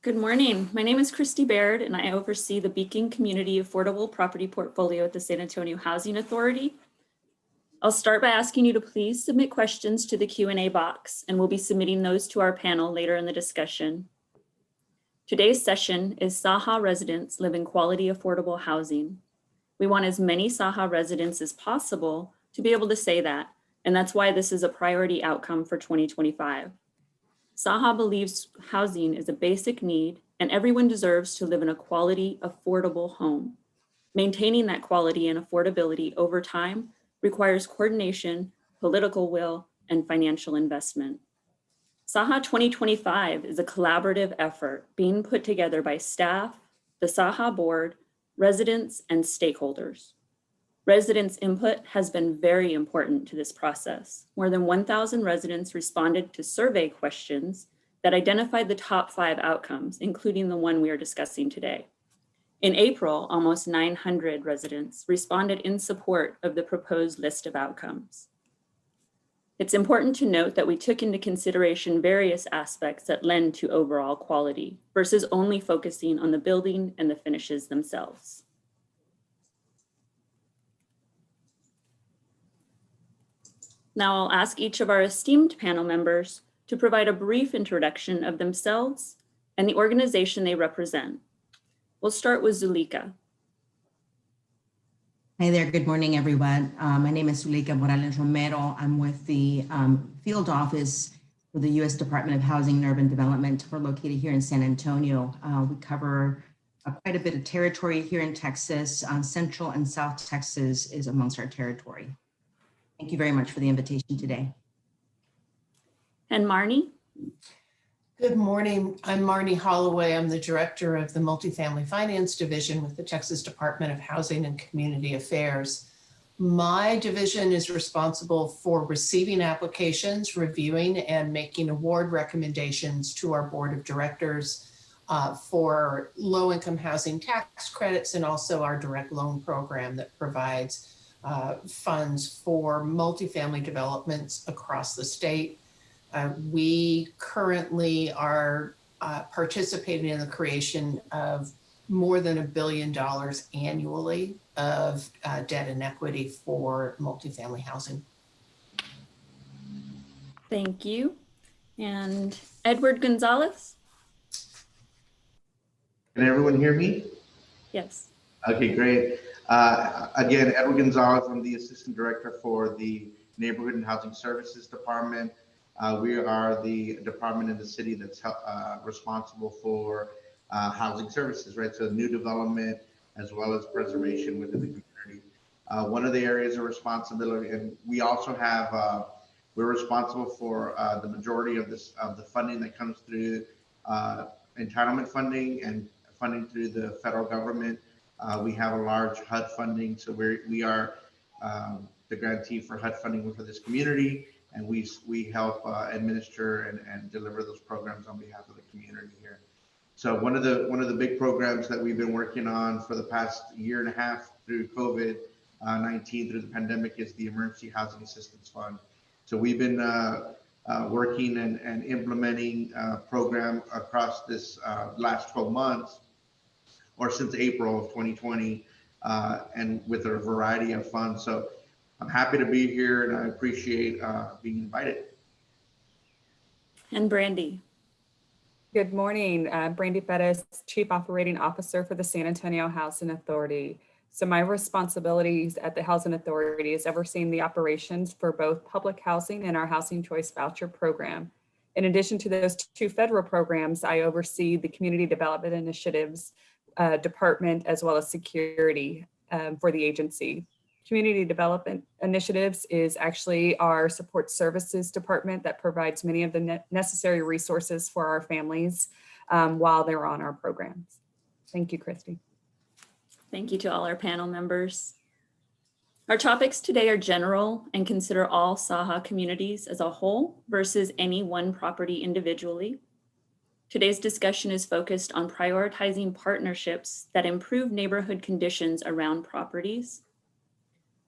Good morning. My name is Christy Baird, and I oversee the Beacon Community Affordable Property Portfolio at the San Antonio Housing Authority. I'll start by asking you to please submit questions to the Q&A box, and we'll be submitting those to our panel later in the discussion. Today's session is SAHA residents live in quality affordable housing. We want as many SAHA residents as possible to be able to say that, and that's why this is a priority outcome for 2025. SAHA believes housing is a basic need and everyone deserves to live in a quality, affordable home. Maintaining that quality and affordability over time requires coordination, political will, and financial investment. SAHA 2025 is a collaborative effort being put together by staff, the SAHA board, residents, and stakeholders. Residents' input has been very important to this process. More than 1,000 residents responded to survey questions that identified the top 5 outcomes, including the one we are discussing today. In April, almost 900 residents responded in support of the proposed list of outcomes. It's important to note that we took into consideration various aspects that lend to overall quality versus only focusing on the building and the finishes themselves. Now I'll ask each of our esteemed panel members to provide a brief introduction of themselves and the organization they represent. We'll start with Zulika. Hi there, good morning, everyone. My name is Zulika Morales Romero. I'm with the field office for the U.S. Department of Housing and Urban Development. We're located here in San Antonio. We cover quite a bit of territory here in Texas. Central and South Texas is amongst our territory. Thank you very much for the invitation today. And Marnie? Good morning. I'm Marnie Holloway. I'm the director of the Multifamily Finance Division with the Texas Department of Housing and Community Affairs. My division is responsible for receiving applications, reviewing, and making award recommendations to our board of directors for low-income housing tax credits and also our direct loan program that provides funds for multifamily developments across the state. We currently are participating in the creation of more than $1 billion annually of debt and equity for multifamily housing. Thank you. And Edward Gonzalez? Can everyone hear me? Yes. Okay, great. Again, Edward Gonzalez, I'm the Assistant Director for the Neighborhood and Housing Services Department. We are the department in the city that's responsible for housing services, right? So new development as well as preservation within the community. One of the areas of responsibility, and we also have, we're responsible for the majority of the funding that comes through entitlement funding and funding through the federal government. We have a large HUD funding, so we are the grantee for HUD funding for this community, and we help administer and deliver those programs on behalf of the community here. So one of the big programs that we've been working on for the past year and a half through COVID-19 through the pandemic is the Emergency Housing Assistance Fund. So we've been working and implementing a program across this last 12 months, or since April of 2020, and with a variety of funds. So I'm happy to be here and I appreciate being invited. And Brandi? Good morning, Brandi Perez, Chief Operating Officer for the San Antonio Housing Authority. So my responsibilities at the Housing Authority is overseeing the operations for both public housing and our Housing Choice Voucher program. In addition to those 2 federal programs, I oversee the Community Development Initiatives Department as well as security for the agency. Community Development Initiatives is actually our support services department that provides many of the necessary resources for our families while they're on our programs. Thank you, Christy. Thank you to all our panel members. Our topics today are general and consider all SAHA communities as a whole versus any one property individually. Today's discussion is focused on prioritizing partnerships that improve neighborhood conditions around properties.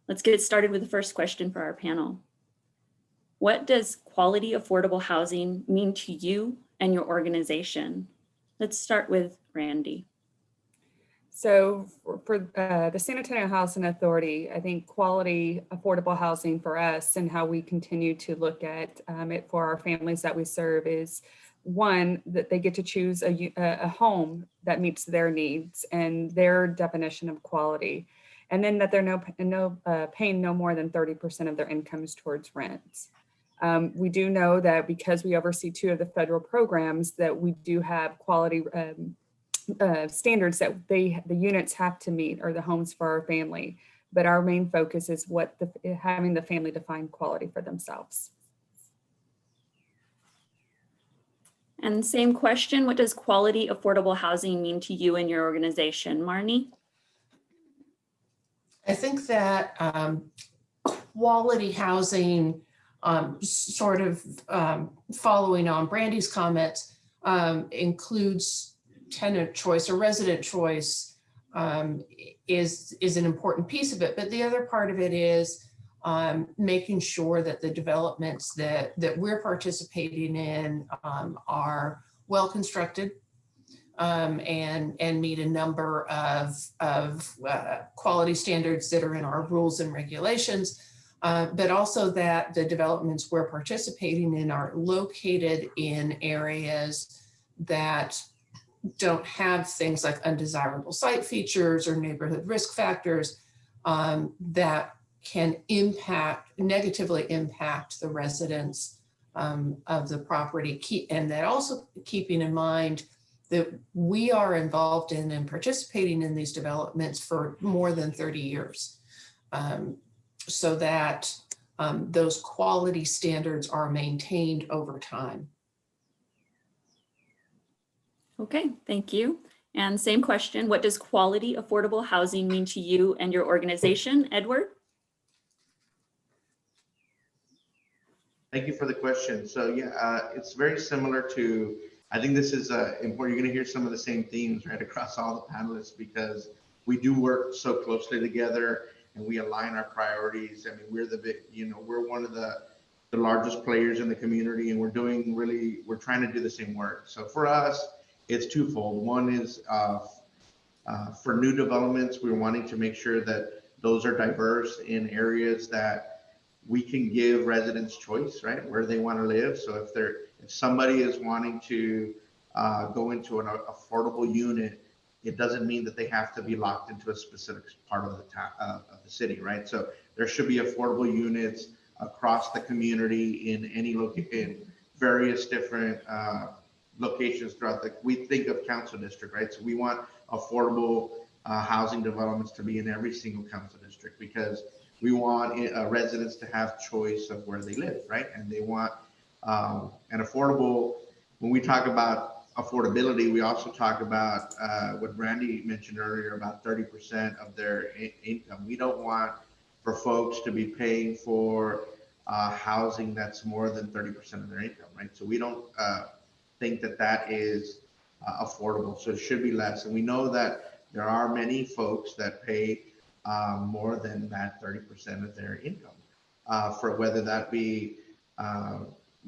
Let's get started with the first question for our panel. What does quality affordable housing mean to you and your organization? Let's start with Brandi. So for the San Antonio Housing Authority, I think quality, affordable housing for us and how we continue to look at it for our families that we serve is one, that they get to choose a home that meets their needs and their definition of quality. And then that they're paying no more than 30% of their incomes towards rent. We do know that because we oversee 2 of the federal programs that we do have quality standards that the units have to meet, or the homes for our family. But our main focus is having the family define quality for themselves. And same question, what does quality, affordable housing mean to you and your organization? Marnie? I think that quality housing, sort of following on Brandi's comments, includes tenant choice or resident choice is an important piece of it. But the other part of it is making sure that the developments that we're participating in are well constructed and meet a number of quality standards that are in our rules and regulations, but also that the developments we're participating in are located in areas that don't have things like undesirable site features or neighborhood risk factors that can negatively impact the residents of the property. And that also keeping in mind that we are involved in and participating in these developments for more than 30 years, so that those quality standards are maintained over time. Okay, thank you. And same question, what does quality, affordable housing mean to you and your organization? Edward? Thank you for the question. So yeah, it's very similar to, I think this is important. You're going to hear some of the same themes right across all the panelists, because we do work so closely together and we align our priorities. I mean, we're one of the largest players in the community, and we're trying to do the same work. So for us, it's twofold. One is for new developments, we're wanting to make sure that those are diverse in areas that we can give residents choice, right, where they want to live. So if somebody is wanting to go into an affordable unit, it doesn't mean that they have to be locked into a specific part of the city, right? So there should be affordable units across the community in various different locations throughout we think of council district, right? So we want affordable housing developments to be in every single council district, because we want residents to have choice of where they live, right? And they want an affordable. When we talk about affordability, we also talk about what Brandi mentioned earlier about 30% of their income. We don't want for folks to be paying for housing that's more than 30% of their income, right? So we don't think that is affordable. So it should be less. And we know that there are many folks that pay more than that 30% of their income for whether that be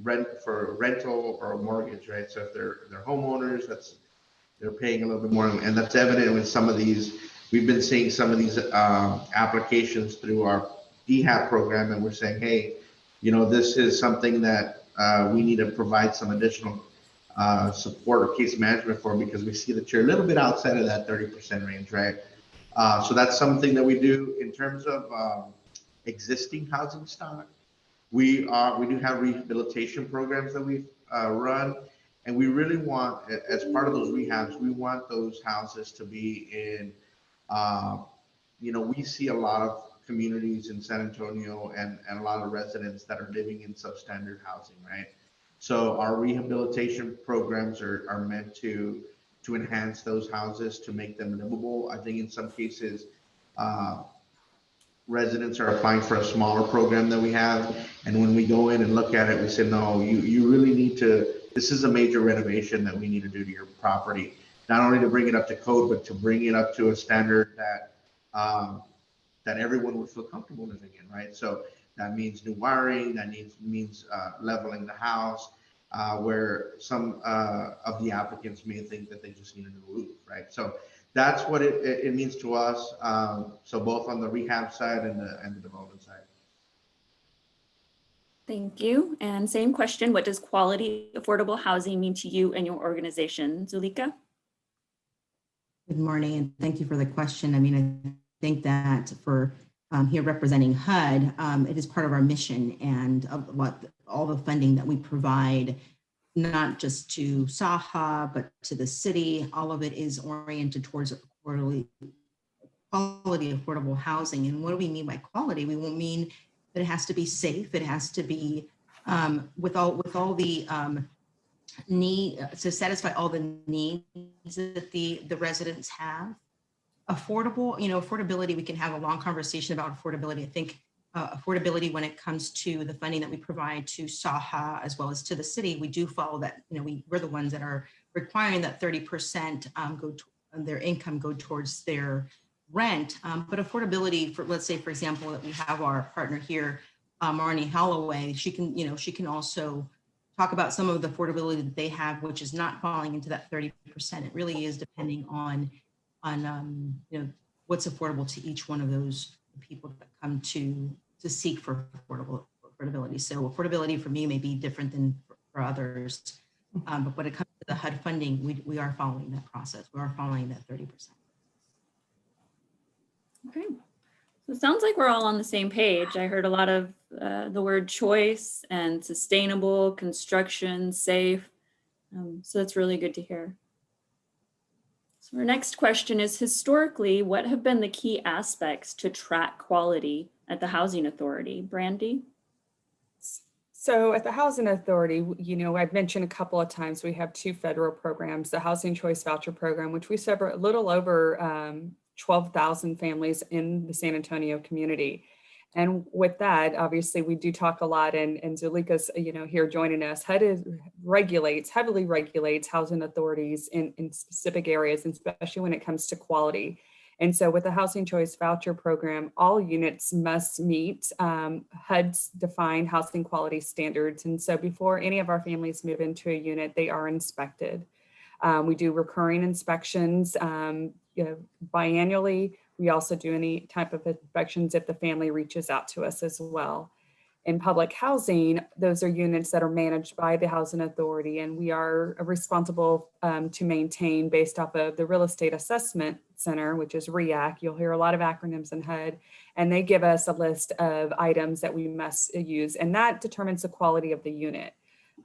rental or mortgage, right? So if they're homeowners, they're paying a little bit more, and that's evident with some of these. We've been seeing some of these applications through our DHAP program, and we're saying, hey, this is something that we need to provide some additional support or case management for, because we see that you're a little bit outside of that 30% range, right? So that's something that we do. In terms of existing housing stock, we do have rehabilitation programs that we run, and we really want, as part of those rehabs, we want those houses to be in, we see a lot of communities in San Antonio and a lot of residents that are living in substandard housing, right? So our rehabilitation programs are meant to enhance those houses, to make them livable. I think in some cases, residents are applying for a smaller program that we have. And when we go in and look at it, we say, no, you really need to, this is a major renovation that we need to do to your property. Not only to bring it up to code, but to bring it up to a standard that everyone would feel comfortable living in, right? So that means new wiring, that means leveling the house. where some of the applicants may think that they just need a new roof, right? So that's what it means to us. So both on the rehab side and the development side. Thank you. And same question, what does quality affordable housing mean to you and your organization? Zulika? Good morning, and thank you for the question. I mean, I think that for here representing HUD, it is part of our mission and of what all the funding that we provide, not just to SAHA, but to the city. All of it is oriented towards quality affordable housing. And what do we mean by quality? We will mean that it has to be safe. It has to be with all the need to satisfy all the needs that the residents have. Affordable, affordability, we can have a long conversation about affordability. I think affordability when it comes to the funding that we provide to SAHA as well as to the city, we do follow that, we're the ones that are requiring that 30% their income go towards their rent. But affordability for, let's say, for example, that we have our partner here, Marnie Holloway, she can also talk about some of the affordability that they have, which is not falling into that 30%. It really is depending on what's affordable to each one of those people that come to seek for affordability. So affordability for me may be different than for others. But when it comes to the HUD funding, we are following that process. We are following that 30%. Okay. So it sounds like we're all on the same page. I heard a lot of the word choice and sustainable, construction, safe. So that's really good to hear. So our next question is, historically, what have been the key aspects to track quality at the Housing Authority? Brandi? So at the Housing Authority, I've mentioned a couple of times, we have two federal programs, the Housing Choice Voucher Program, which we serve a little over 12,000 families in the San Antonio community. And with that, obviously, we do talk a lot, and Zulika's, here joining us. HUD heavily regulates housing authorities in specific areas, and especially when it comes to quality. And so with the Housing Choice Voucher Program, all units must meet HUD's defined housing quality standards. And so before any of our families move into a unit, they are inspected. We do recurring inspections biannually. We also do any type of inspections if the family reaches out to us as well. In public housing, those are units that are managed by the Housing Authority, and we are responsible to maintain based off of the Real Estate Assessment Center, which is REAC. You'll hear a lot of acronyms in HUD, and they give us a list of items that we must use, and that determines the quality of the unit.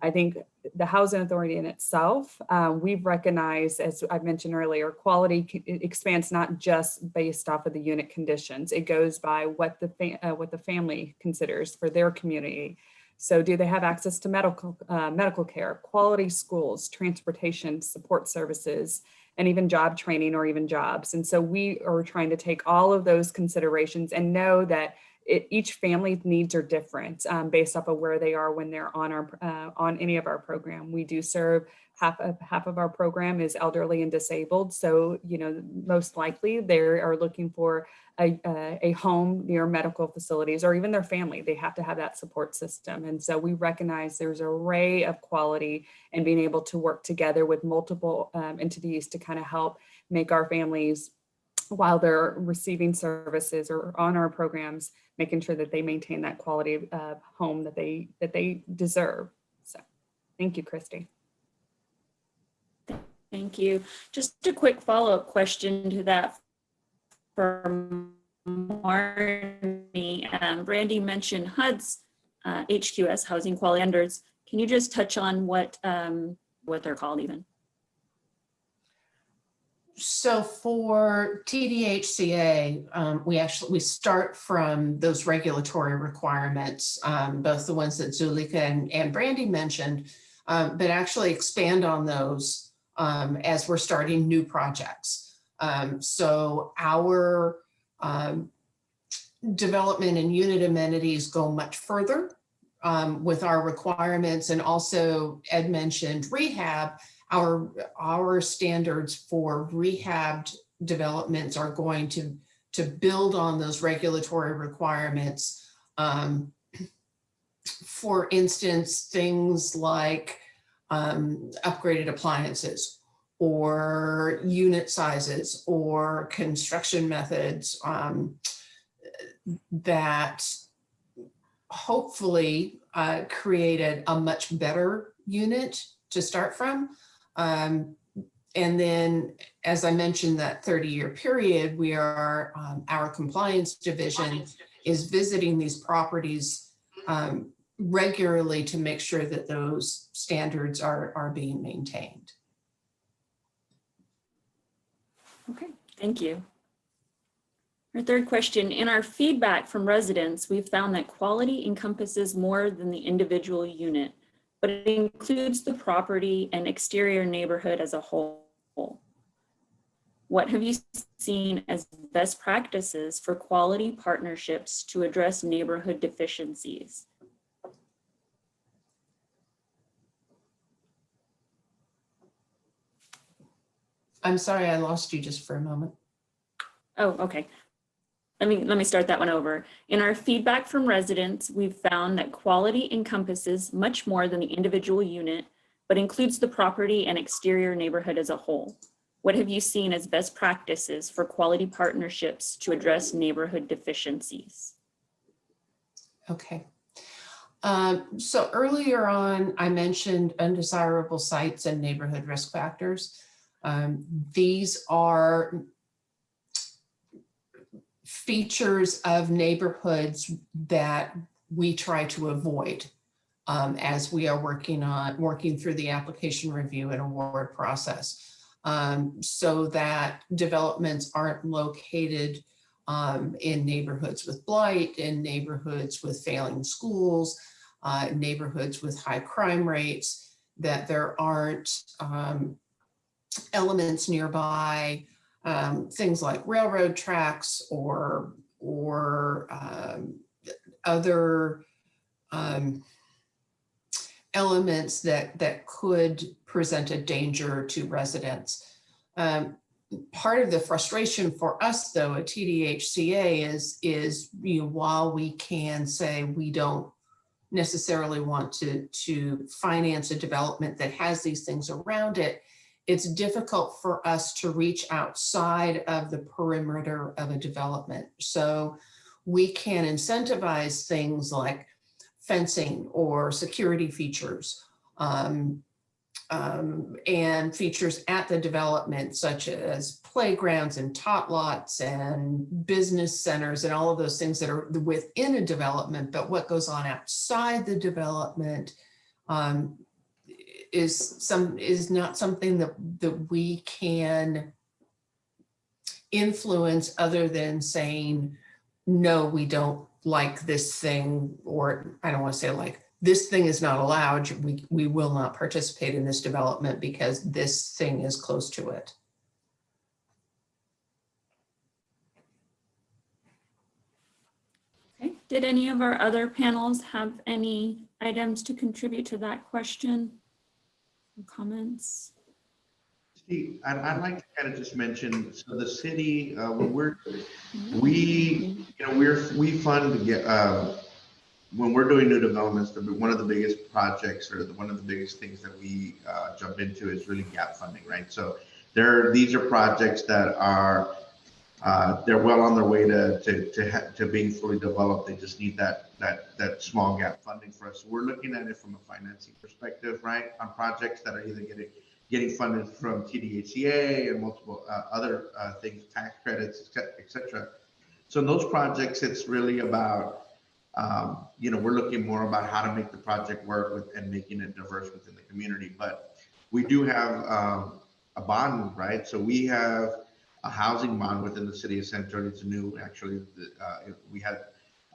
I think the Housing Authority in itself, we've recognized, as I mentioned earlier, quality expands not just based off of the unit conditions. It goes by what the family considers for their community. So do they have access to medical care, quality schools, transportation, support services, and even job training or even jobs? And so we are trying to take all of those considerations and know that each family's needs are different based off of where they are when they're on any of our program. We do serve half of our program is elderly and disabled. So, most likely they are looking for a home near medical facilities or even their family. They have to have that support system. And so we recognize there's an array of quality and being able to work together with multiple entities to kind of help make our families, while they're receiving services or on our programs, making sure that they maintain that quality of home that they deserve. So thank you, Christy. Thank you. Just a quick follow-up question to that for Marnie. Brandi mentioned HUD's HQS, Housing Quality Standards. Can you just touch on what they're called even? So for TDHCA, we start from those regulatory requirements, both the ones that Zulika and Brandi mentioned, but actually expand on those as we're starting new projects. So our development and unit amenities go much further with our requirements, and also Ed mentioned rehab. Our standards for rehabbed developments are going to build on those regulatory requirements. For instance, things like upgraded appliances or unit sizes or construction methods that hopefully created a much better unit to start from. And then, as I mentioned, that 30-year period, we are, our compliance division is visiting these properties regularly to make sure that those standards are being maintained. Okay, thank you. Our third question, in our feedback from residents, we've found that quality encompasses more than the individual unit, but it includes the property and exterior neighborhood as a whole. What have you seen as best practices for quality partnerships to address neighborhood deficiencies? I'm sorry, I lost you just for a moment. Oh, okay. Let me start that one over. In our feedback from residents, we've found that quality encompasses much more than the individual unit, but includes the property and exterior neighborhood as a whole. What have you seen as best practices for quality partnerships to address neighborhood deficiencies? Okay. So earlier on, I mentioned undesirable sites and neighborhood risk factors. These are features of neighborhoods that we try to avoid as we are working through the application review and award process, so that developments aren't located in neighborhoods with blight, in neighborhoods with failing schools, neighborhoods with high crime rates, that there aren't elements nearby, things like railroad tracks or other elements that could present a danger to residents. Part of the frustration for us, though, at TDHCA is while we can say we don't necessarily want to finance a development that has these things around it, it's difficult for us to reach outside of the perimeter of a development. So we can incentivize things like fencing or security features and features at the development, such as playgrounds and tot lots and business centers and all of those things that are within a development. But what goes on outside the development is not something that we can influence, other than saying, no, we don't like this thing, or I don't want to say like, this thing is not allowed. We will not participate in this development because this thing is close to it. Okay. Did any of our other panels have any items to contribute to that question? Comments? Steve, I'd like to kind of just mention, so the city, when we fund when we're doing new developments, one of the biggest projects or one of the biggest things that we jump into is really gap funding, right? So these are projects that are they're well on their way to being fully developed. They just need that small gap funding for us. So we're looking at it from a financing perspective, right? On projects that are either getting funded from TDHCA and multiple other things, tax credits, et cetera. So in those projects, it's really about we're looking more about how to make the project work and making it diverse within the community. But we do have a bond, right? So we have a housing bond within the city of San Antonio. It's new, actually. We had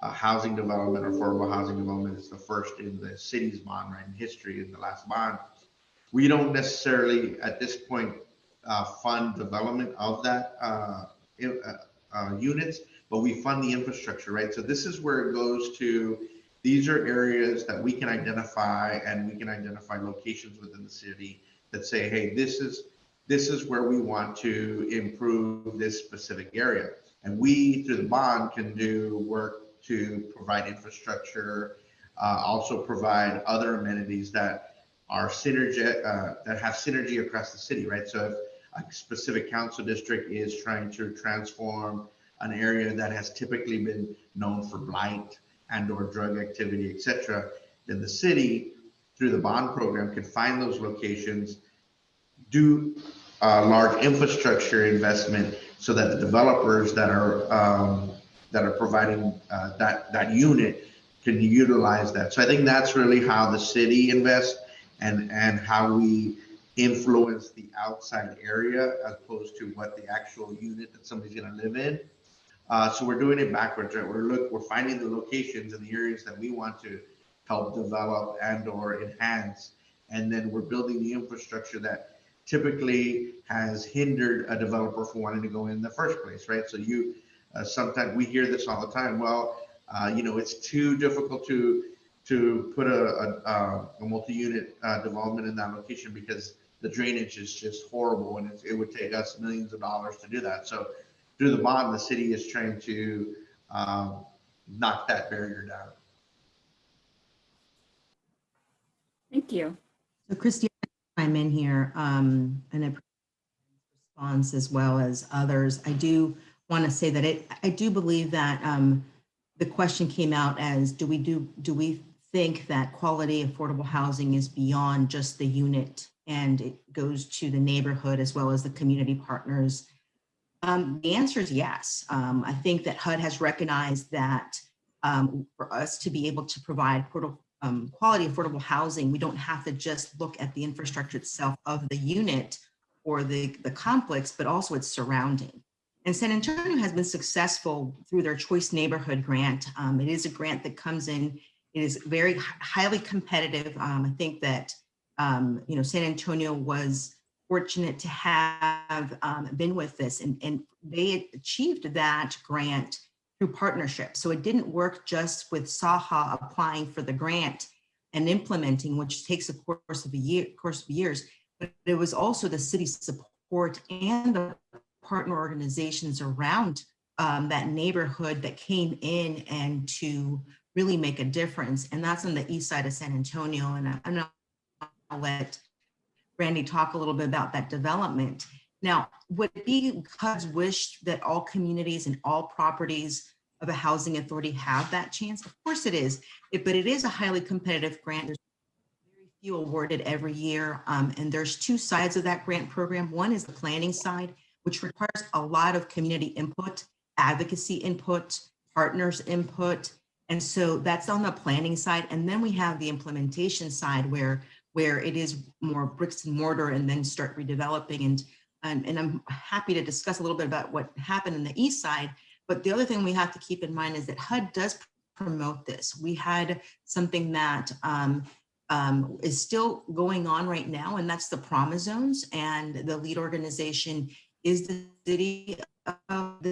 a housing development, affordable housing development. It's the first in the city's bond, right, in history, in the last bond. We don't necessarily, at this point, fund development of that units, but we fund the infrastructure, right? So this is where it goes to, these are areas that we can identify, and we can identify locations within the city that say, hey, this is where we want to improve this specific area. And we, through the bond, can do work to provide infrastructure, also provide other amenities that are synergy, that have synergy across the city, right? So if a specific council district is trying to transform an area that has typically been known for blight and or drug activity, et cetera, then the city, through the bond program, can find those locations, do large infrastructure investment so that the developers that are providing that unit can utilize that. So I think that's really how the city invests and how we influence the outside area as opposed to what the actual unit that somebody's going to live in. So we're doing it backwards, right? We're finding the locations and the areas that we want to help develop and or enhance, and then we're building the infrastructure that typically has hindered a developer from wanting to go in the first place, right? So you sometimes we hear this all the time. Well, it's too difficult to put a multi-unit development in that location because the drainage is just horrible, and it would take us millions of dollars to do that. So through the bond, the city is trying to knock that barrier down. Thank you. So Christy, I'm in here and I response as well as others. I do want to say that I do believe that the question came out as do we think that quality affordable housing is beyond just the unit and it goes to the neighborhood as well as the community partners? The answer is yes. I think that HUD has recognized that for us to be able to provide quality affordable housing, we don't have to just look at the infrastructure itself of the unit or the complex, but also its surrounding. And San Antonio has been successful through their Choice Neighborhood Grant. It is a grant that comes in, it is very highly competitive. I think that, San Antonio was fortunate to have been with this, and they achieved that grant through partnership. So it didn't work just with SAHA applying for the grant and implementing, which takes a course of years, but it was also the city's support and the partner organizations around that neighborhood that came in and to really make a difference. And that's on the east side of San Antonio. And I'll let Brandi talk a little bit about that development. Now, would it be HUD's wish that all communities and all properties of a housing authority have that chance? Of course it is, but it is a highly competitive grant. There's very few awarded every year, and there's two sides of that grant program. One is the planning side, which requires a lot of community input, advocacy input, partners input, and so that's on the planning side. And then we have the implementation side where it is more bricks and mortar and then start redeveloping. And I'm happy to discuss a little bit about what happened in the east side. But the other thing we have to keep in mind is that HUD does promote this. We had something that is still going on right now, and that's the Promise Zones. And the lead organization is the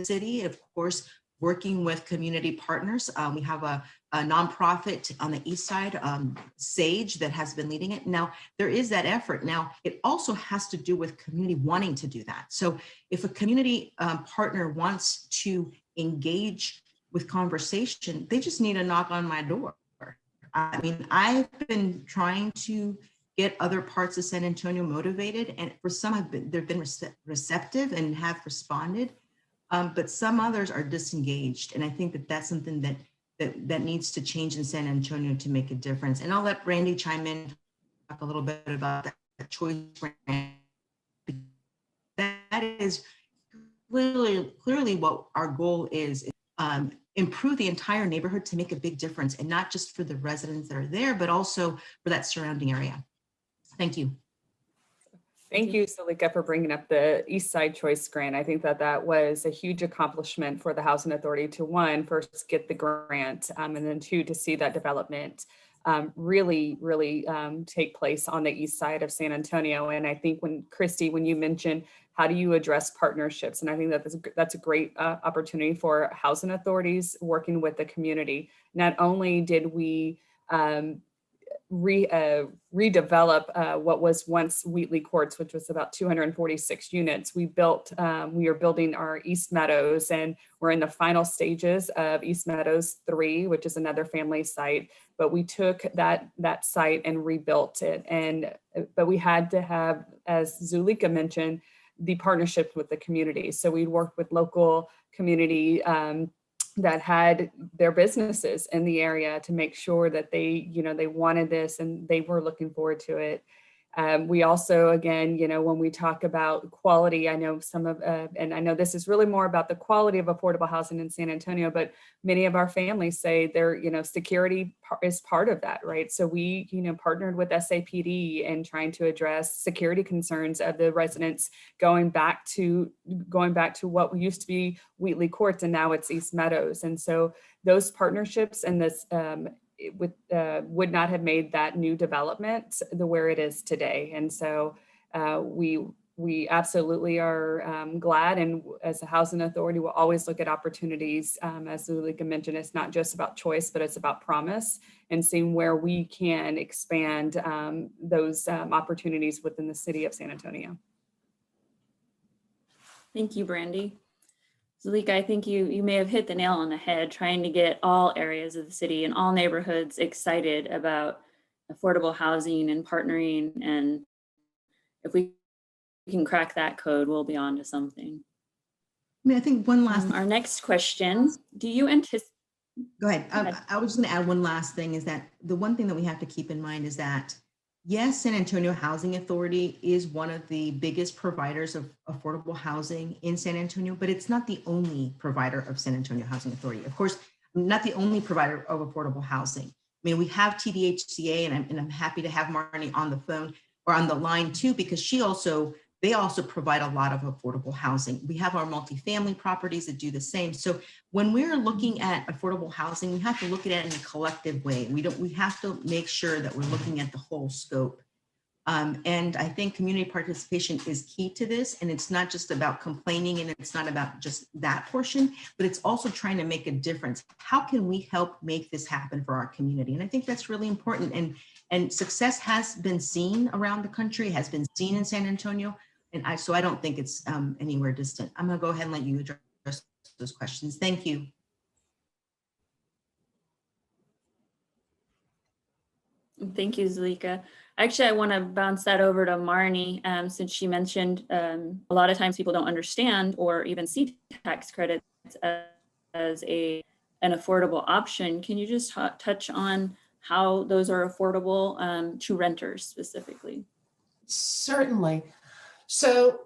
city, of course, working with community partners. We have a nonprofit on the east side, SAGE, that has been leading it. Now, there is that effort. Now, it also has to do with community wanting to do that. So if a community partner wants to engage with conversation, they just need to knock on my door. I mean, I've been trying to get other parts of San Antonio motivated, and for some they've been receptive and have responded. But some others are disengaged. And I think that that's something that needs to change in San Antonio to make a difference. And I'll let Brandi chime in, talk a little bit about that choice grant. That is clearly what our goal is, improve the entire neighborhood to make a big difference, and not just for the residents that are there, but also for that surrounding area. Thank you. Thank you, Salika, for bringing up the East Side Choice Grant. I think that was a huge accomplishment for the Housing Authority to, one, first get the grant, and then two, to see that development really take place on the east side of San Antonio. And I think Christy, when you mentioned how do you address partnerships, and I think that's a great opportunity for housing authorities working with the community. Not only did we redevelop what was once Wheatley Courts, which was about 246 units. We are building our East Meadows, and we're in the final stages of East Meadows 3, which is another family site. But we took that site and rebuilt it. But we had to have, as Zulika mentioned, the partnership with the community. So we worked with local community that had their businesses in the area to make sure that they wanted this and they were looking forward to it. We also, again, when we talk about quality, I know and I know this is really more about the quality of affordable housing in San Antonio, but many of our families say security is part of that, right? So we, partnered with SAPD in trying to address security concerns of the residents going back to what used to be Wheatley Courts, and now it's East Meadows. And so those partnerships and this, would not have made that new development where it is today. And so we absolutely are glad, and as a housing authority, we'll always look at opportunities. As Zulika mentioned, it's not just about choice, but it's about promise and seeing where we can expand those opportunities within the city of San Antonio. Thank you, Brandi. Zulika, I think you may have hit the nail on the head, trying to get all areas of the city and all neighborhoods excited about affordable housing and partnering. And if we can crack that code, we'll be on to something. I mean, I think one last. Our next question, do you anticipate? Go ahead. I was going to add one last thing, is that the one thing that we have to keep in mind is that, yes, San Antonio Housing Authority is one of the biggest providers of affordable housing in San Antonio, but it's not the only provider of San Antonio Housing Authority. Of course, not the only provider of affordable housing. I mean, we have TDHCA, and I'm happy to have Marnie on the phone or on the line too, because they also provide a lot of affordable housing. We have our multifamily properties that do the same. So when we're looking at affordable housing, we have to look at it in a collective way. We have to make sure that we're looking at the whole scope. And I think community participation is key to this. And it's not just about complaining, and it's not about just that portion, but it's also trying to make a difference. How can we help make this happen for our community? And I think that's really important. And success has been seen around the country, has been seen in San Antonio. And so I don't think it's anywhere distant. I'm gonna go ahead and let you address those questions. Thank you. Thank you, Zulika. Actually, I want to bounce that over to Marnie, since she mentioned a lot of times people don't understand or even see tax credits as an affordable option. Can you just touch on how those are affordable to renters specifically? Certainly. So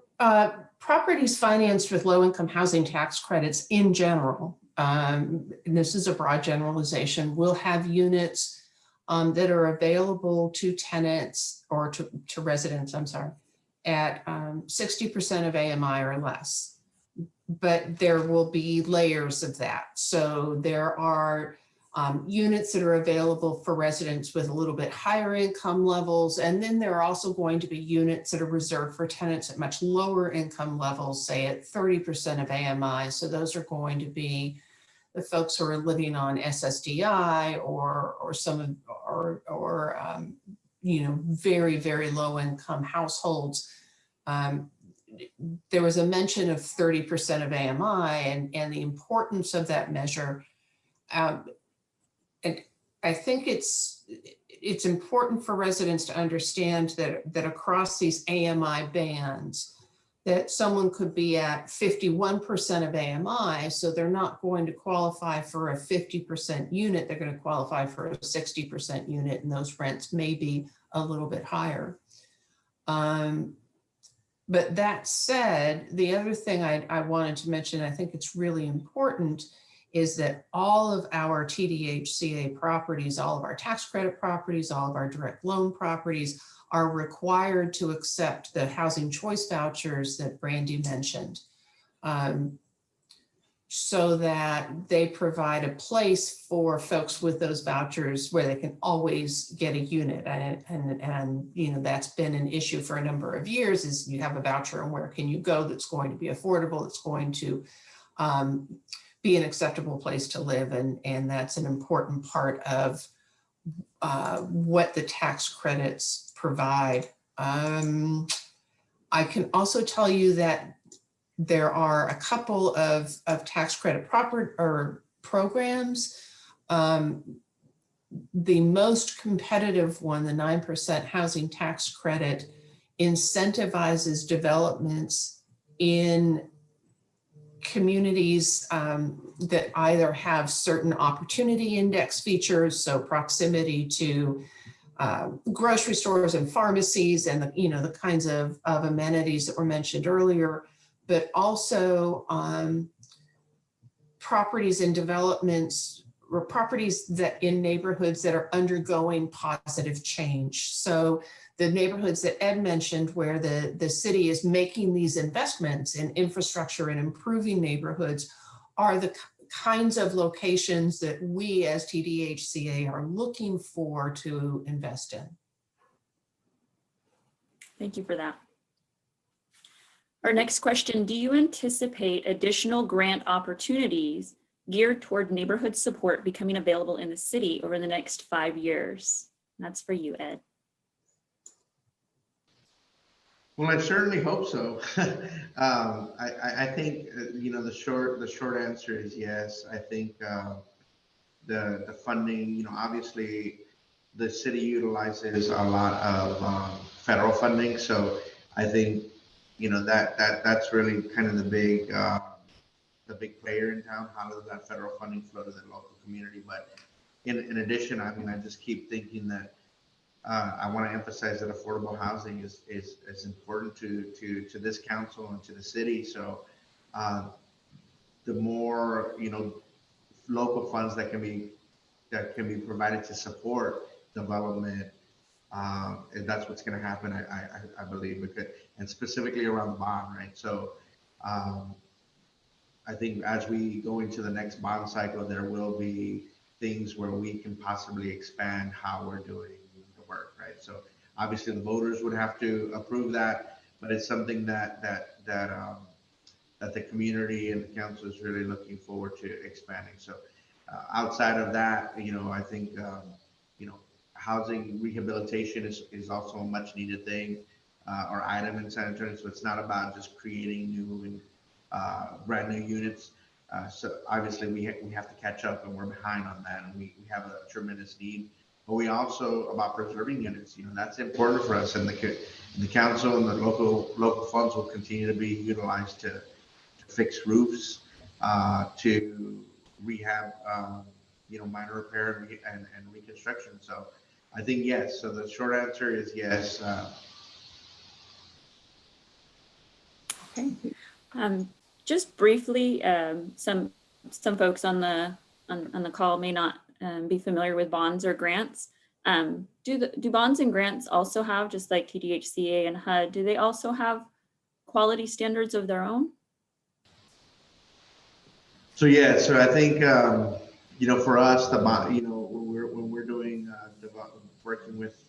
properties financed with low-income housing tax credits in general, and this is a broad generalization, will have units that are available to tenants or to residents, at 60% of AMI or less. But there will be layers of that. So there are units that are available for residents with a little bit higher income levels. And then there are also going to be units that are reserved for tenants at much lower income levels, say at 30% of AMI. So those are going to be the folks who are living on SSDI or very, very low income households. There was a mention of 30% of AMI and the importance of that measure. And I think it's important for residents to understand that across these AMI bands, that someone could be at 51% of AMI, so they're not going to qualify for a 50% unit, they're going to qualify for a 60% unit, and those rents may be a little bit higher. But that said, the other thing I wanted to mention, I think it's really important, is that all of our TDHCA properties, all of our tax credit properties, all of our direct loan properties are required to accept the housing choice vouchers that Brandi mentioned, so that they provide a place for folks with those vouchers where they can always get a unit. And that's been an issue for a number of years, is you have a voucher and where can you go that's going to be affordable, that's going to be an acceptable place to live. And that's an important part of what the tax credits provide. I can also tell you that there are a couple of tax credit programs. The most competitive one, the 9% housing tax credit, incentivizes developments in communities that either have certain opportunity index features, so proximity to grocery stores and pharmacies and the kinds of amenities that were mentioned earlier, but also properties and developments or properties that in neighborhoods that are undergoing positive change. So the neighborhoods that Ed mentioned, where the city is making these investments in infrastructure and improving neighborhoods, are the kinds of locations that we as TDHCA are looking for to invest in. Thank you for that. Our next question, do you anticipate additional grant opportunities geared toward neighborhood support becoming available in the city over the next 5 years? That's for you, Ed. Well, I certainly hope so. I think the short answer is yes. I think the funding, obviously the city utilizes a lot of federal funding, so I think that's really kind of the big player in town. How does that federal funding flow to the local community? But in addition, I just keep thinking that I want to emphasize that affordable housing is important to this council and to the city. So the more local funds that can be provided to support development, and that's what's going to happen, I believe, and specifically around the bond, right? So I think as we go into the next bond cycle, there will be things where we can possibly expand how we're doing the work, right? So obviously the voters would have to approve that, but it's something that the community and the council is really looking forward to expanding. So outside of that, I think housing rehabilitation is also a much needed thing or item in San Antonio. So it's not about just creating new and brand new units. So obviously we have to catch up, and we're behind on that, and we have a tremendous need. But we also about preserving units. That's important for us, and the council and the local funds will continue to be utilized to fix roofs, to rehab, minor repair and reconstruction. So I think yes. So the short answer is yes. Okay. Just briefly, some folks on the call may not be familiar with bonds or grants. Do bonds and grants also have, just like TDHCA and HUD, do they also have quality standards of their own? So yeah, so I think for us, the bond, when we're doing working with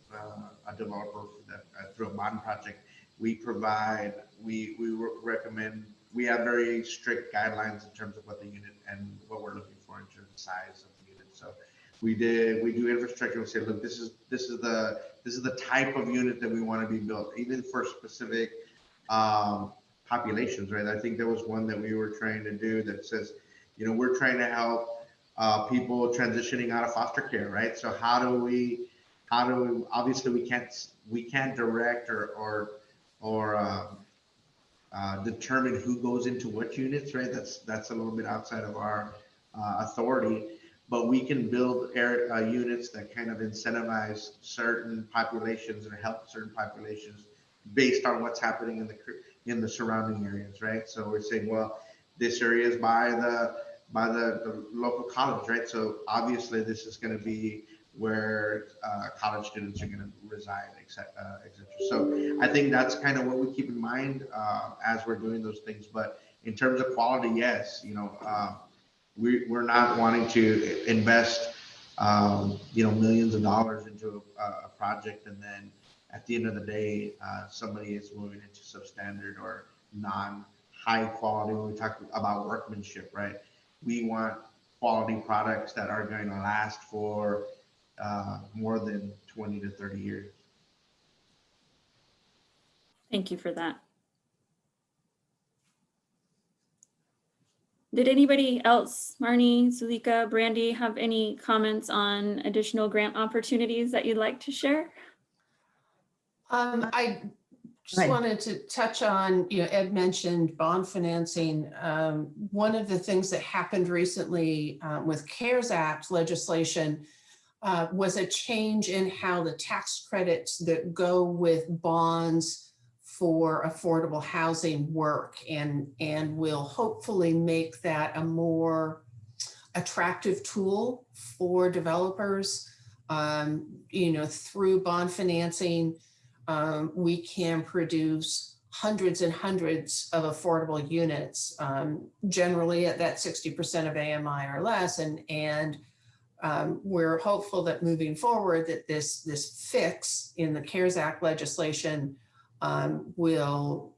a developer through a bond project, we recommend. We have very strict guidelines in terms of what the unit and what we're looking for in terms of size of the unit. So we do infrastructure. We say, look, this is the type of unit that we want to be built, even for specific populations, right? I think there was one that we were trying to do that says, we're trying to help people transitioning out of foster care, right? So how do we obviously we can't direct or determine who goes into what units, right? That's a little bit outside of our authority, but we can build units that kind of incentivize certain populations or help certain populations based on what's happening in the surrounding areas, right? So we're saying, well, this area is by the local college, right? So obviously this is going to be where college students are going to reside, et cetera. So I think that's kind of what we keep in mind as we're doing those things. But in terms of quality, yes, we're not wanting to invest millions of dollars into a project, and then at the end of the day, somebody is moving into substandard or non-high quality. When we talk about workmanship, right? We want quality products that are going to last for more than 20 to 30 years. Thank you for that. Did anybody else, Marnie, Zulika, Brandi, have any comments on additional grant opportunities that you'd like to share? I just Right. wanted to touch on, Ed mentioned bond financing. One of the things that happened recently with CARES Act legislation was a change in how the tax credits that go with bonds for affordable housing work, and will hopefully make that a more attractive tool for developers. Through bond financing, we can produce hundreds and hundreds of affordable units, generally at that 60% of AMI or less. And we're hopeful that moving forward that this fix in the CARES Act legislation will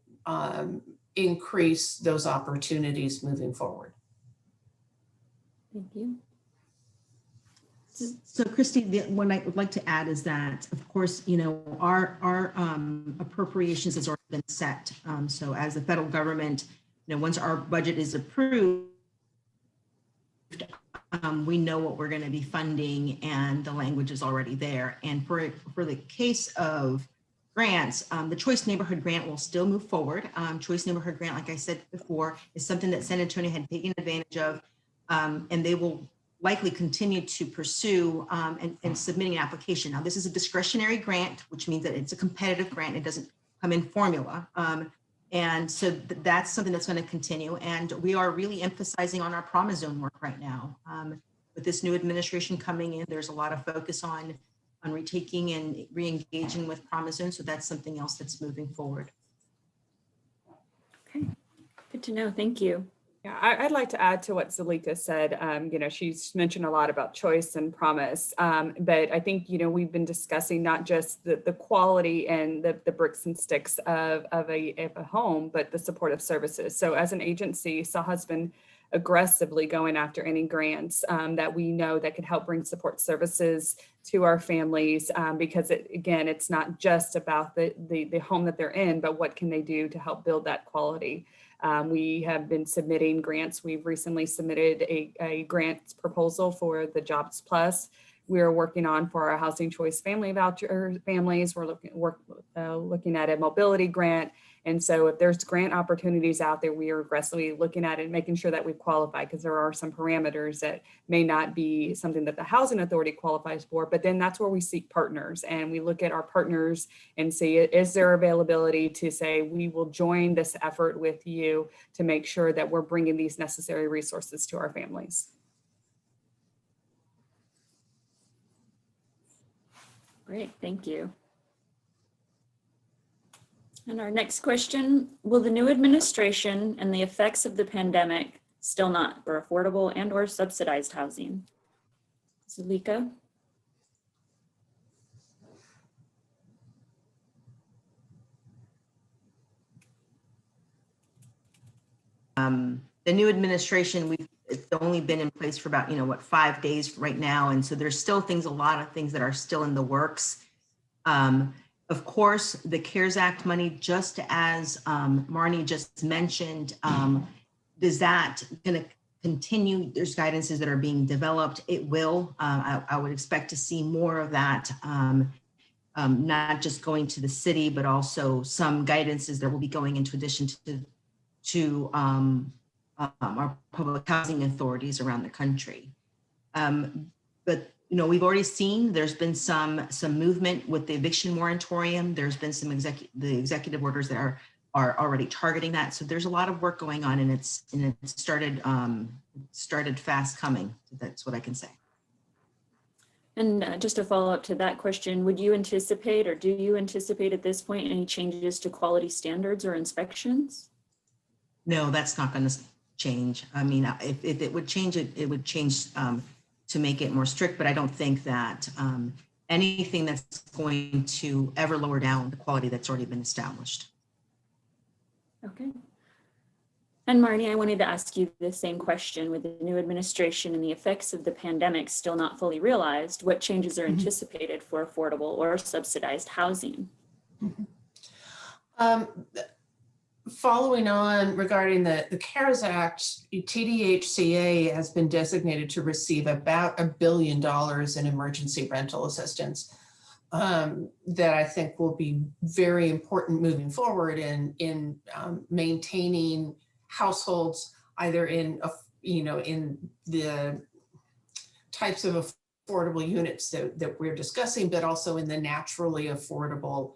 increase those opportunities moving forward. Thank you. So Christy, what I would like to add is that, of course, our appropriations has already been set. So as the federal government, once our budget is approved, we know what we're going to be funding, and the language is already there. And for the case of grants, the Choice Neighborhood Grant will still move forward. Choice Neighborhood Grant, like I said before, is something that San Antonio had taken advantage of, and they will likely continue to pursue and submitting an application. Now, this is a discretionary grant, which means that it's a competitive grant. It doesn't come in formula. And so that's something that's going to continue. And we are really emphasizing on our Promise Zone work right now. With this new administration coming in, there's a lot of focus on retaking and re-engaging with Promise Zone. So that's something else that's moving forward. Okay, good to know. Thank you. Yeah, I'd like to add to what Zulika said. She's mentioned a lot about choice and promise, but I think, we've been discussing not just the quality and the bricks and sticks of a home, but the supportive services. So as an agency, SAHA's been aggressively going after any grants that we know that could help bring support services to our families, because it's not just about the home that they're in, but what can they do to help build that quality. We have been submitting grants. We've recently submitted a grant proposal for the Jobs Plus. We're working on for our Housing Choice Family Voucher families. We're looking at a mobility grant. And so if there's grant opportunities out there, we are aggressively looking at it and making sure that we qualify, because there are some parameters that may not be something that the Housing Authority qualifies for, but then that's where we seek partners, and we look at our partners and see, is there availability to say, we will join this effort with you to make sure that we're bringing these necessary resources to our families. Great, thank you. And our next question, will the new administration and the effects of the pandemic still not for affordable and or subsidized housing? Zulika? The new administration, it's only been in place for about, 5 days right now. And so there's still a lot of things that are still in the works. Of course, the CARES Act money, just as Marnie just mentioned, is that going to continue? There's guidances that are being developed. It will. I would expect to see more of that, not just going to the city, but also some guidances that will be going into addition to our public housing authorities around the country. But we've already seen there's been some movement with the eviction moratorium. There's been some executive orders that are already targeting that. So there's a lot of work going on, and it started fast coming. That's what I can say. And just to follow up to that question, would you anticipate, or do you anticipate at this point, any changes to quality standards or inspections? No, that's not going to change. I mean, if it would change, it would change to make it more strict, but I don't think that anything that's going to ever lower down the quality that's already been established. Okay. And Marnie, I wanted to ask you the same question. With the new administration and the effects of the pandemic still not fully realized, what changes are anticipated for affordable or subsidized housing? Following on regarding the CARES Act, TDHCA has been designated to receive about $1 billion in emergency rental assistance that I think will be very important moving forward in maintaining households either in in the types of affordable units that we're discussing, but also in the naturally affordable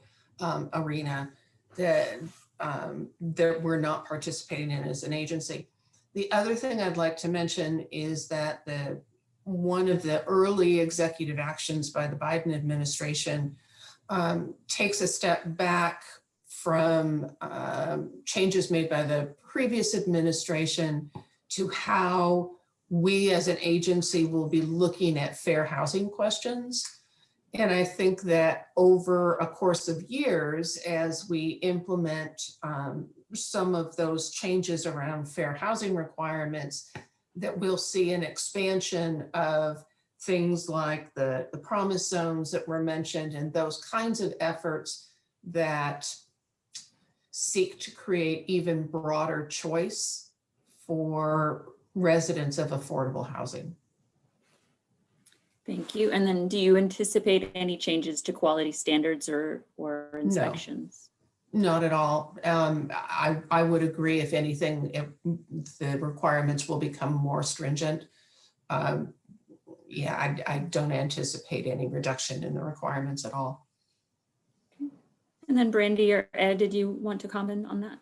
arena that we're not participating in as an agency. The other thing I'd like to mention is that one of the early executive actions by the Biden administration takes a step back from changes made by the previous administration to how we as an agency will be looking at fair housing questions. And I think that over a course of years, as we implement some of those changes around fair housing requirements, that we'll see an expansion of things like the promise zones that were mentioned and those kinds of efforts that seek to create even broader choice for residents of affordable housing. Thank you. And then do you anticipate any changes to quality standards or inspections? No, not at all. I would agree, if anything, the requirements will become more stringent. Yeah, I don't anticipate any reduction in the requirements at all. And then Brandi or Ed, did you want to comment on that?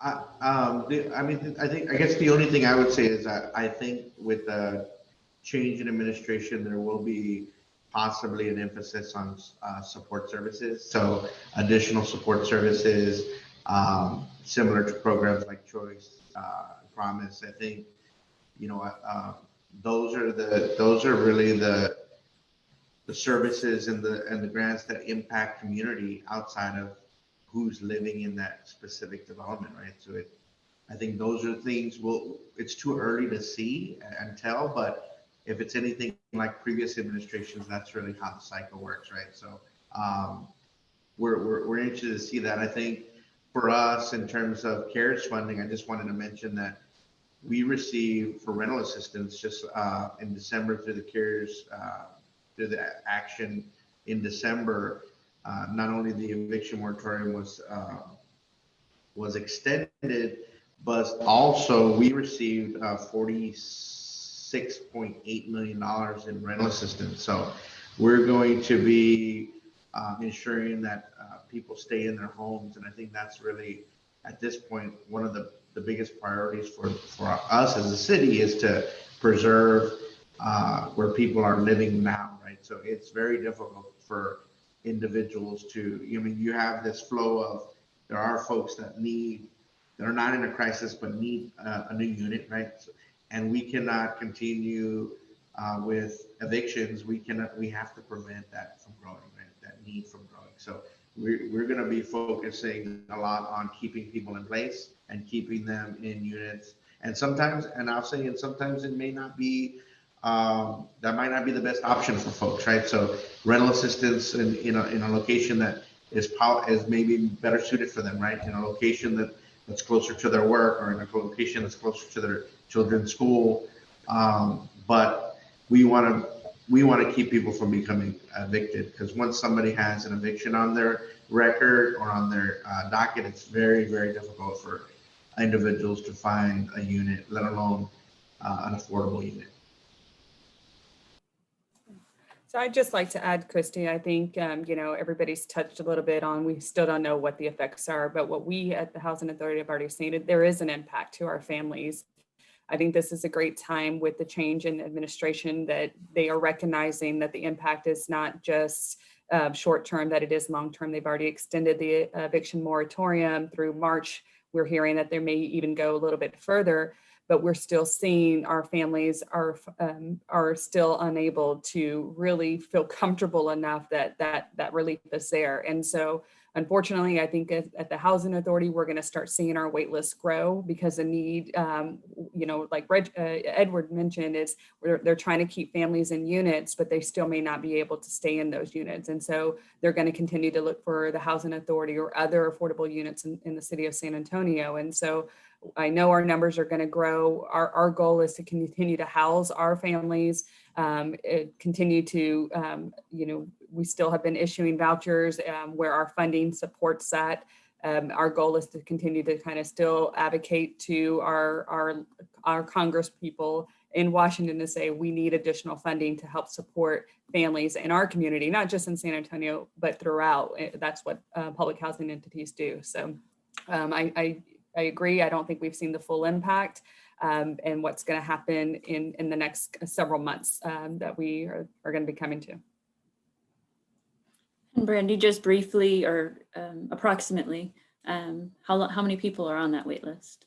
I guess the only thing I would say is that I think with the change in administration, there will be possibly an emphasis on support services. So additional support services, similar to programs like Choice, Promise. I think, those are really the services and the grants that impact community outside of who's living in that specific development, right? So I think those are things it's too early to see and tell, but if it's anything like previous administrations, that's really how the cycle works, right? So we're interested to see that. I think for us, in terms of CARES funding, I just wanted to mention that we received for rental assistance just in December through the CARES, through the action in December. Not only the eviction moratorium was extended, but also we received $46.8 million in rental assistance. So we're going to be ensuring that people stay in their homes, and I think that's really, at this point, one of the biggest priorities for us as a city is to preserve where people are living now, right? So it's very difficult for individuals to, you have this flow of, there are folks that are not in a crisis but need a new unit, right? And we cannot continue with evictions. We have to prevent that from growing, right? That need from growing. So we're going to be focusing a lot on keeping people in place and keeping them in units. And sometimes it may not be, that might not be the best option for folks, right? So rental assistance in a location that is maybe better suited for them, right? In a location that's closer to their work, or in a location that's closer to their children's school. But we want to keep people from becoming evicted, because once somebody has an eviction on their record or on their docket, it's very, very difficult for individuals to find a unit, let alone an affordable unit. So I'd just like to add, Christy, I think, everybody's touched a little bit on, we still don't know what the effects are, but what we at the Housing Authority have already seen, there is an impact to our families. I think this is a great time with the change in administration that they are recognizing that the impact is not just short-term, that it is long-term. They've already extended the eviction moratorium through March. We're hearing that there may even go a little bit further. but we're still seeing our families are still unable to really feel comfortable enough that relief is there. And so unfortunately, I think at the Housing Authority, we're going to start seeing our wait list grow because the need, like Edward mentioned, is they're trying to keep families in units, but they still may not be able to stay in those units. And so they're going to continue to look for the Housing Authority or other affordable units in the city of San Antonio. And so I know our numbers are going to grow. Our goal is to continue to house our families, continue to, we still have been issuing vouchers where our funding supports that. Our goal is to continue to kind of still advocate to our Congress people in Washington to say we need additional funding to help support families in our community, not just in San Antonio, but throughout. That's what public housing entities do. So I agree. I don't think we've seen the full impact and what's going to happen in the next several months that we are going to be coming to. And Brandi, just briefly or approximately, how many people are on that wait list?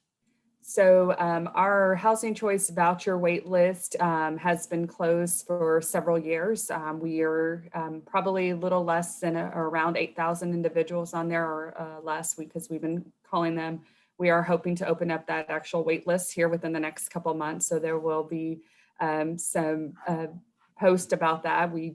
So our Housing Choice Voucher wait list has been closed for several years. We are probably a little less than around 8,000 individuals on there or less because we've been calling them. We are hoping to open up that actual wait list here within the next couple of months. So there will be some post about that. We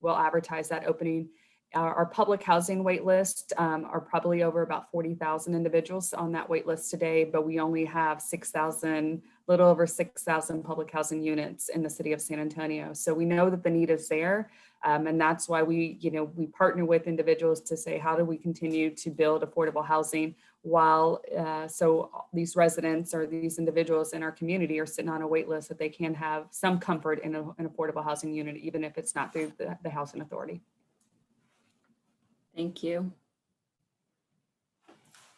will advertise that opening. Our public housing wait list are probably over about 40,000 individuals on that wait list today, but we only have 6,000, little over 6,000 public housing units in the city of San Antonio. So we know that the need is there. And that's why we partner with individuals to say, how do we continue to build affordable housing while so these residents or these individuals in our community are sitting on a wait list that they can have some comfort in an affordable housing unit, even if it's not through the Housing Authority. Thank you.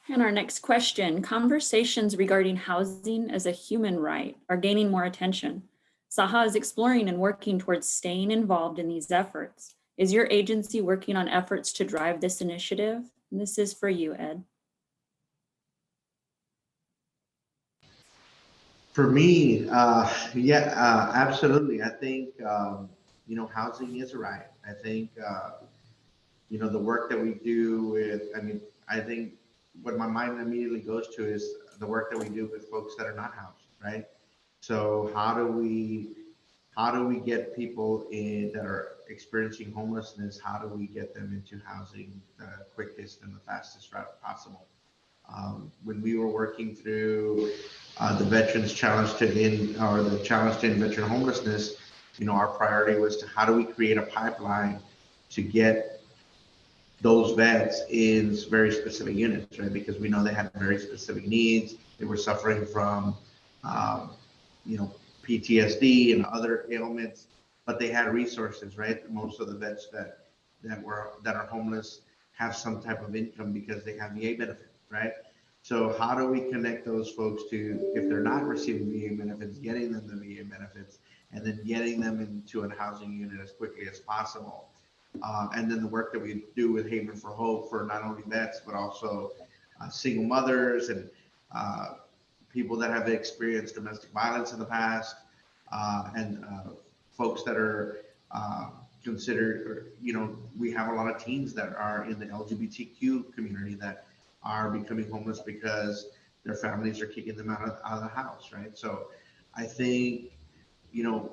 And our next question, conversations regarding housing as a human right are gaining more attention. SAHA is exploring and working towards staying involved in these efforts. Is your agency working on efforts to drive this initiative? And this is for you, Ed. For me, absolutely. I think, housing is a right. I think, the work that we do I think what my mind immediately goes to is the work that we do with folks that are not housed, right? So how do we get people that are experiencing homelessness, how do we get them into housing the quickest and the fastest route possible? When we were working through the Veterans Challenge the Challenge to End Veteran Homelessness, our priority was to how do we create a pipeline to get those vets in very specific units, right? Because we know they had very specific needs. They were suffering from, PTSD and other ailments, but they had resources, right? Most of the vets that are homeless have some type of income because they have VA benefits, right? So how do we connect those folks to, if they're not receiving VA benefits, getting them the VA benefits, and then getting them into a housing unit as quickly as possible? And then the work that we do with Haven for Hope for not only vets, but also single mothers and people that have experienced domestic violence in the past, and folks that are considered, we have a lot of teens that are in the LGBTQ community that are becoming homeless because their families are kicking them out of the house, right? So I think,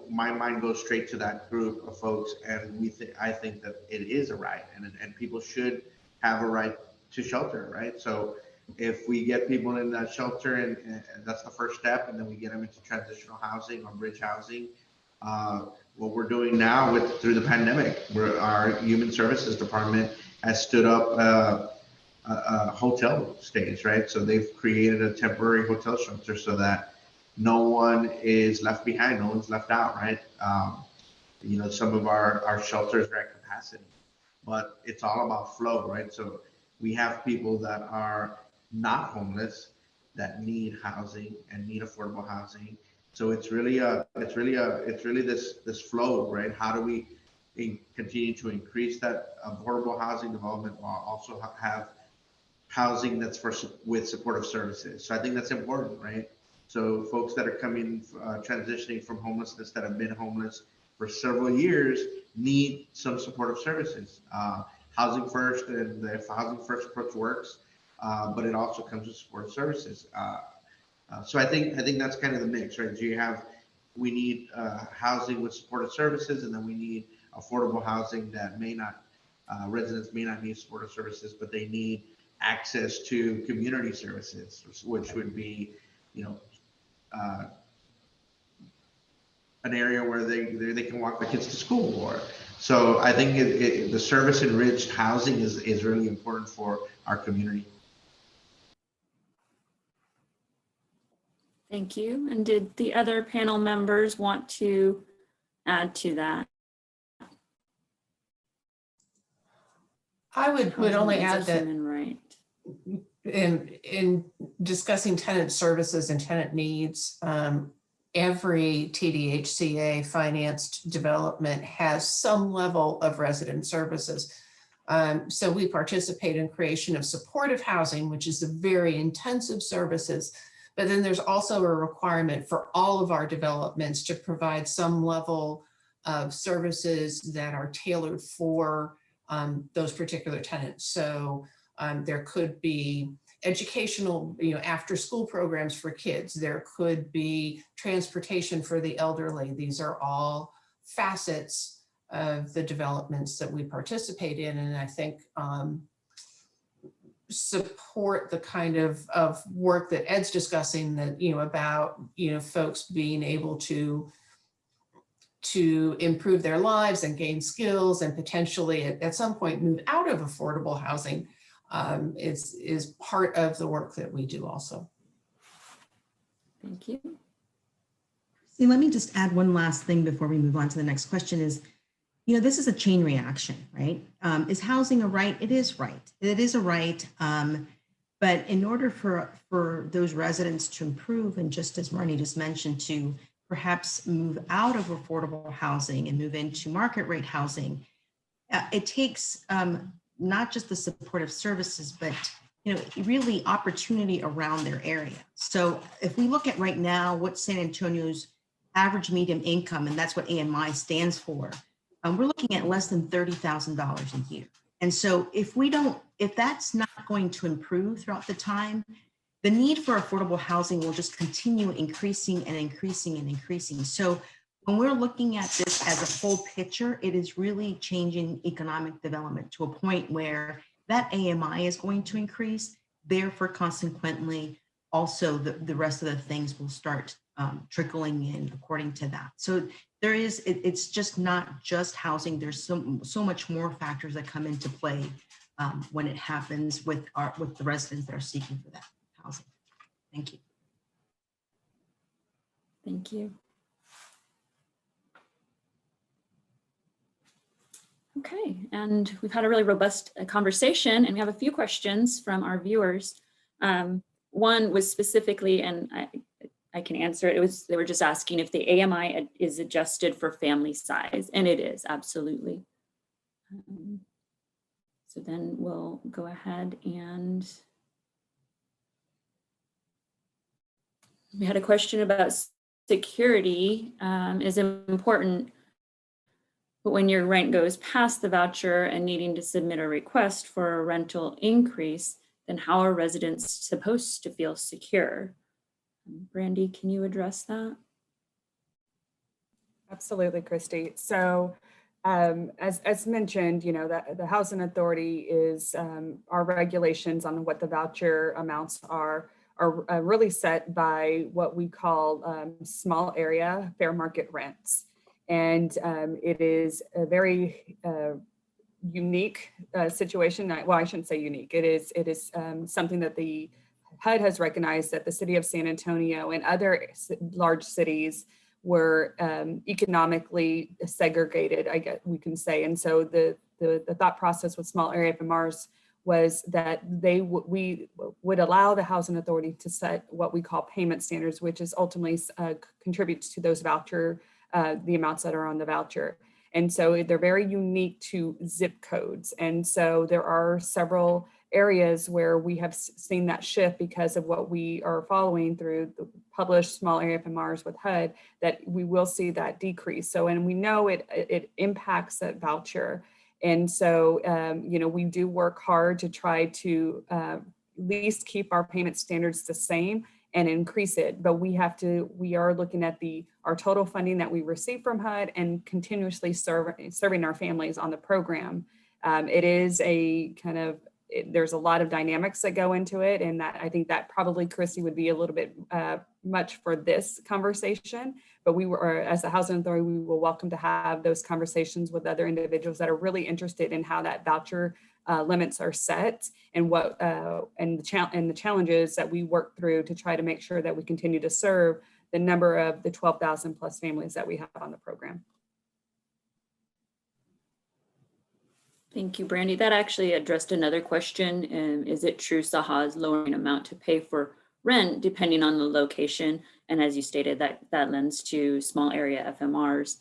my mind goes straight to that group of folks, and I think that it is a right, and people should have a right to shelter, right? So if we get people in that shelter, and that's the first step, and then we get them into transitional housing or bridge housing. What we're doing now through the pandemic, where our Human Services Department has stood up hotel stays, right? So they've created a temporary hotel shelter so that no one is left behind, no one's left out, right? Some of our shelters are at capacity, but it's all about flow, right? So we have people that are not homeless that need housing and need affordable housing. So it's really this flow, right? How do we continue to increase that affordable housing development while also have housing that's with supportive services? So I think that's important, right? So folks that are coming, transitioning from homelessness that have been homeless for several years need some supportive services. Housing First and the Housing First approach works, but it also comes with supportive services. So I think that's kind of the mix, right? So we need housing with supportive services, and then we need affordable housing that residents may not need supportive services, but they need access to community services, which would be, an area where they can walk their kids to school. Or so I think the service enriched housing is really important for our community. Thank you. And did the other panel members want to add to that? I would only Housing is a add that human right. in discussing tenant services and tenant needs, every TDHCA financed development has some level of resident services. So we participate in creation of supportive housing, which is a very intensive services. But then there's also a requirement for all of our developments to provide some level of services that are tailored for those particular tenants. So there could be educational, after school programs for kids. There could be transportation for the elderly. These are all facets of the developments that we participate in, and I think support the kind of work that Ed's discussing, that about folks being able to improve their lives and gain skills and potentially at some point move out of affordable housing is part of the work that we do also. Thank you. See, let me just add one last thing before we move on to the next question is, this is a chain reaction, right? Is housing a right? It is right. It is a right. But in order for those residents to improve, and just as Marnie just mentioned, to perhaps move out of affordable housing and move into market rate housing, it takes not just the supportive services, but really opportunity around their area. So if we look at right now what San Antonio's average median income, and that's what AMI stands for, we're looking at less than $30,000 a year. And so if that's not going to improve throughout the time, the need for affordable housing will just continue increasing and increasing and increasing. So when we're looking at this as a full picture, it is really changing economic development to a point where that AMI is going to increase. Therefore, consequently, also the rest of the things will start trickling in according to that. So it's just not just housing. There's so much more factors that come into play when it happens with the residents that are seeking for that housing. Thank you. Thank you. Okay, and we've had a really robust conversation, and we have a few questions from our viewers. One was specifically, and I can answer it. They were just asking if the AMI is adjusted for family size, and it is, absolutely. So then we'll go ahead and we had a question about security is important, but when your rent goes past the voucher and needing to submit a request for a rental increase, then how are residents supposed to feel secure? Brandi, can you address that? Absolutely, Christy. So as mentioned, the Housing Authority is our regulations on what the voucher amounts are really set by what we call small area fair market rents. And it is a very unique situation. Well, I shouldn't say unique. It is something that the HUD has recognized that the city of San Antonio and other large cities were economically segregated, I guess we can say. And so the thought process with small area FMRs was that we would allow the Housing Authority to set what we call payment standards, which is ultimately contributes to those voucher, the amounts that are on the voucher. And so they're very unique to zip codes. And so there are several areas where we have seen that shift because of what we are following through the published small area FMRs with HUD, that we will see that decrease. So, and we know it impacts that voucher. And so, you know, we do work hard to try to at least keep our payment standards the same and increase it. But we are looking at our total funding that we receive from HUD and continuously serving our families on the program. It is a kind of, there's a lot of dynamics that go into it. And that I think that probably, Christy, would be a little bit much for this conversation. But we were, as a housing authority, we will welcome to have those conversations with other individuals that are really interested in how that voucher limits are set and what and the challenges that we work through to try to make sure that we continue to serve the number of the 12,000 plus families that we have on the program. Thank you, Brandi. That actually addressed another question. Is it true SAHA is lowering amount to pay for rent depending on the location? And as you stated, that lends to small area FMRs.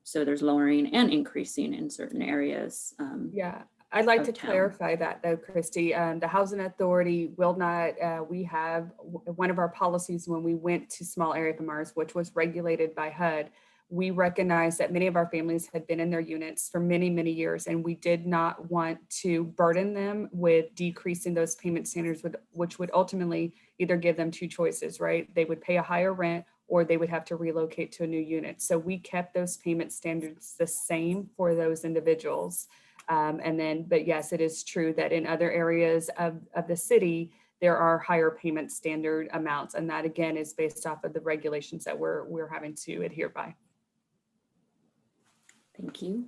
So there's lowering and increasing in certain areas. Yeah, I'd like to town. clarify that though, Christy. The Housing Authority will not, we have one of our policies when we went to small area FMRs, which was regulated by HUD. We recognized that many of our families had been in their units for many, many years, and we did not want to burden them with decreasing those payment standards, which would ultimately either give them two choices, right? They would pay a higher rent or they would have to relocate to a new unit. So we kept those payment standards the same for those individuals. But yes, it is true that in other areas of the city, there are higher payment standard amounts. And that again is based off of the regulations that we're having to adhere by. Thank you.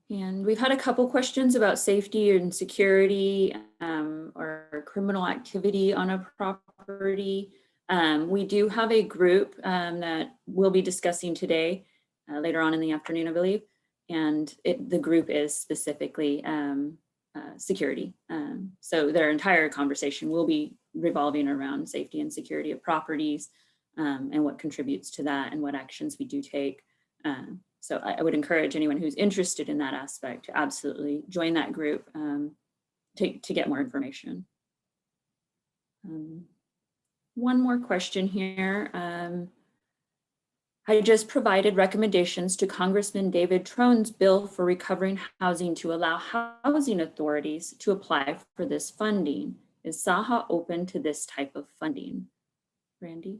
And we've had a couple questions about safety and security or criminal activity on a property. We do have a group that we'll be discussing today, later on in the afternoon, I believe. And the group is specifically security. So their entire conversation will be revolving around safety and security of properties and what contributes to that and what actions we do take. So I would encourage anyone who's interested in that aspect to absolutely join that group to get more information. One more question here. I just provided recommendations to Congressman David Trone's bill for recovering housing to allow housing authorities to apply for this funding. Is SAHA open to this type of funding? Brandi?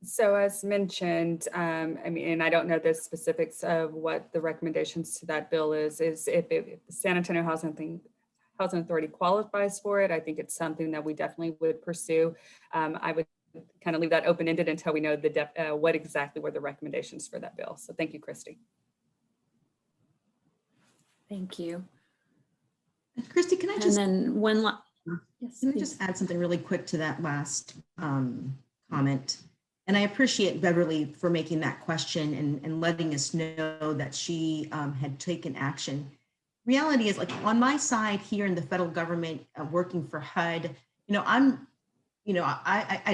So as mentioned, I mean, and I don't know the specifics of what the recommendations to that bill is if the San Antonio Housing Authority qualifies for it, I think it's something that we definitely would pursue. I would kind of leave that open-ended until we know what exactly were the recommendations for that bill. So thank you, Christy. Thank you. Christy, can I just, And then one last, yes, can I please. just add something really quick to that last comment? And I appreciate Beverly for making that question and letting us know that she had taken action. Reality is, like on my side here in the federal government, working for HUD, I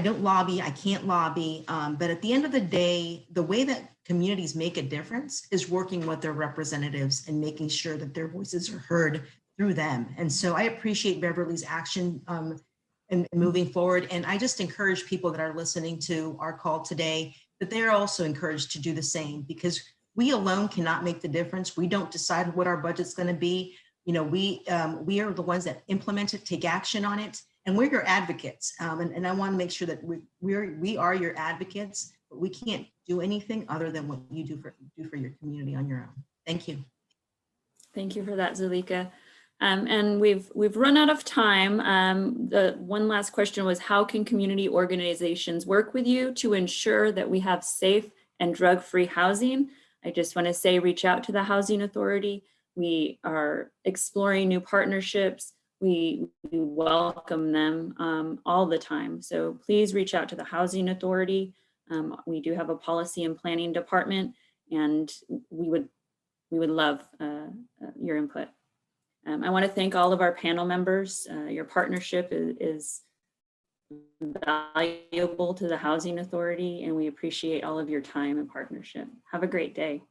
don't lobby, I can't lobby, but at the end of the day, the way that communities make a difference is working with their representatives and making sure that their voices are heard through them. And so I appreciate Beverly's action and moving forward. And I just encourage people that are listening to our call today that they're also encouraged to do the same, because we alone cannot make the difference. We don't decide what our budget's going to be. You know, we are the ones that implement it, take action on it, and we're your advocates. And I want to make sure that we are your advocates, but we can't do anything other than what you do for your community on your own. Thank you. Thank you for that, Zulika. And we've run out of time. The one last question was, how can community organizations work with you to ensure that we have safe and drug-free housing? I just want to say, reach out to the Housing Authority. We are exploring new partnerships. We welcome them all the time. So please reach out to the Housing Authority. We do have a policy and planning department, and we would love your input. I want to thank all of our panel members. Your partnership is valuable to the Housing Authority, and we appreciate all of your time and partnership. Have a great day.